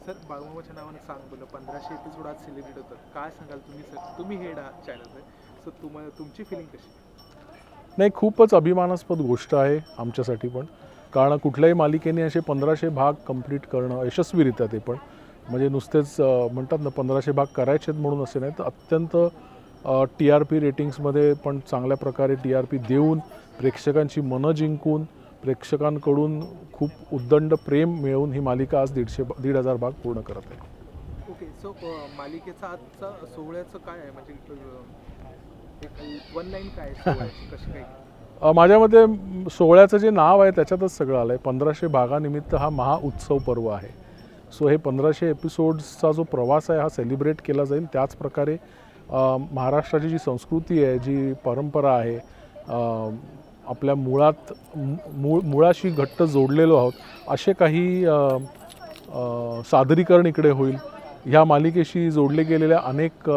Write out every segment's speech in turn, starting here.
Sir बाळूमामाच्या नावाने सांग बोल 1500 एपिसोड आज सेलिब्रेट होतात. काय सांगाल तुम्ही सर? तुम्ही हेड आहात चॅनलचे, सो तुम्हाला तुमची फिलिंग कशी? नाही, खूपच अभिमानास्पद गोष्ट आहे आमच्यासाठी पण. कारण कुठल्याही मालिकेने असे 1500 भाग कंप्लीट करणं यशस्वीरित्या, ते पण म्हणजे नुसतेच म्हणतात ना 1500 भाग करायचेत म्हणून असे नाही, तर अत्यंत TRP रेटिंग्समध्ये पण चांगल्या प्रकारे TRP देऊन प्रेक्षकांची मनं जिंकून प्रेक्षकांकडून खूप उद्दंड प्रेम मिळवून ही मालिका आज 1,500 भाग पूर्ण करत आहे. ओके, सो मालिकेचा आजचा सोहळ्याचं काय आहे, म्हणजे एक वन लाईन काय आहे सोहळ्याची, कशी काय? माझ्या मते सोहळ्याचं जे नाव आहे त्याच्यातच सगळं आलं आहे. 1500 भागानिमित्त हा महाउत्सव पर्व आहे. सो हे 1500 एपिसोड्सचा जो प्रवास आहे हा सेलिब्रेट केला जाईल. त्याच प्रकारे महाराष्ट्राची जी संस्कृती आहे, जी परंपरा आहे, आपल्या मुळाशी घट्ट जोडलेलो आहोत, असे काही सादरीकरण इकडे होईल. ह्या मालिकेशी जोडले गेलेल्या अनेक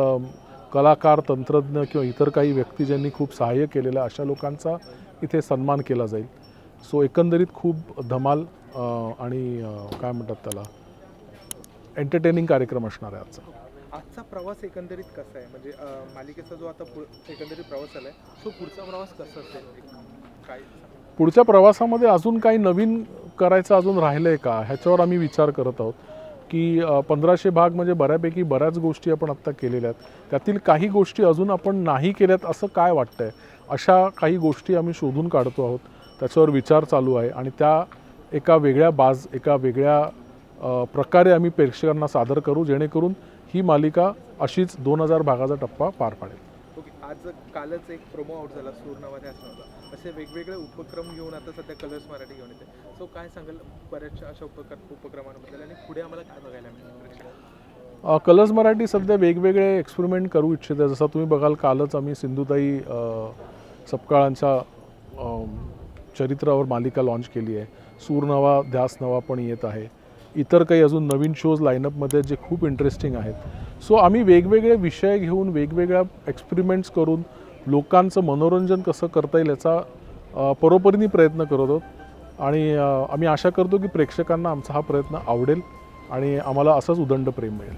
कलाकार, तंत्रज्ञ किंवा इतर काही व्यक्ती ज्यांनी खूप सहाय्य केलेलं, अशा लोकांचा इथे सन्मान केला जाईल. सो एकंदरीत खूप धमाल आणि काय म्हणतात त्याला, एंटरटेनिंग कार्यक्रम असणार आहे आजचा. आजचा प्रवास एकंदरीत कसा आहे, म्हणजे मालिकेचा जो आता एकंदरीत प्रवास आला आहे, तो पुढचा प्रवास कसा असेल, काय? पुढच्या प्रवासामध्ये अजून काही नवीन करायचं अजून राहिलं आहे का, ह्याच्यावर आम्ही विचार करत आहोत. की 1500 भाग म्हणजे बऱ्यापैकी बऱ्याच गोष्टी आपण आत्ता केलेल्या आहेत. त्यातील काही गोष्टी अजून आपण नाही केल्यात असं काय वाटतं आहे, अशा काही गोष्टी आम्ही शोधून काढतो आहोत. त्याच्यावर विचार चालू आहे आणि त्या एका वेगळ्या प्रकारे आम्ही प्रेक्षकांना सादर करू, जेणेकरून ही मालिका अशीच 2000 भागाचा टप्पा पार पाडेल. ओके, आज कालच एक प्रोमो आउट झाला सूरनवा ध्यासनवा, असे वेगवेगळे उपक्रम घेऊन आता सध्या कलर्स मराठी घेऊन येते. सो काय सांगाल बऱ्याचशा अशा उपक्रमांबद्दल, आणि पुढे आम्हाला काय बघायला मिळेल? कलर्स मराठी सध्या वेगवेगळे एक्सपेरिमेंट करू इच्छिते. जसं तुम्ही बघाल, कालच आम्ही सिंधुताई सपकाळांच्या चरित्रावर मालिका लॉन्च केली आहे. सूरनवा ध्यासनवा पण येत आहे. इतर काही अजून नवीन शोज लाईनअपमध्ये जे खूप इंटरेस्टिंग आहेत. सो आम्ही वेगवेगळे विषय घेऊन वेगवेगळ्या एक्सपेरिमेंट्स करून लोकांचं मनोरंजन कसं करता येईल याचा परोपरीने प्रयत्न करत आहोत. आणि आम्ही आशा करतो की प्रेक्षकांना आमचा हा प्रयत्न आवडेल आणि आम्हाला असंच उदंड प्रेम मिळेल.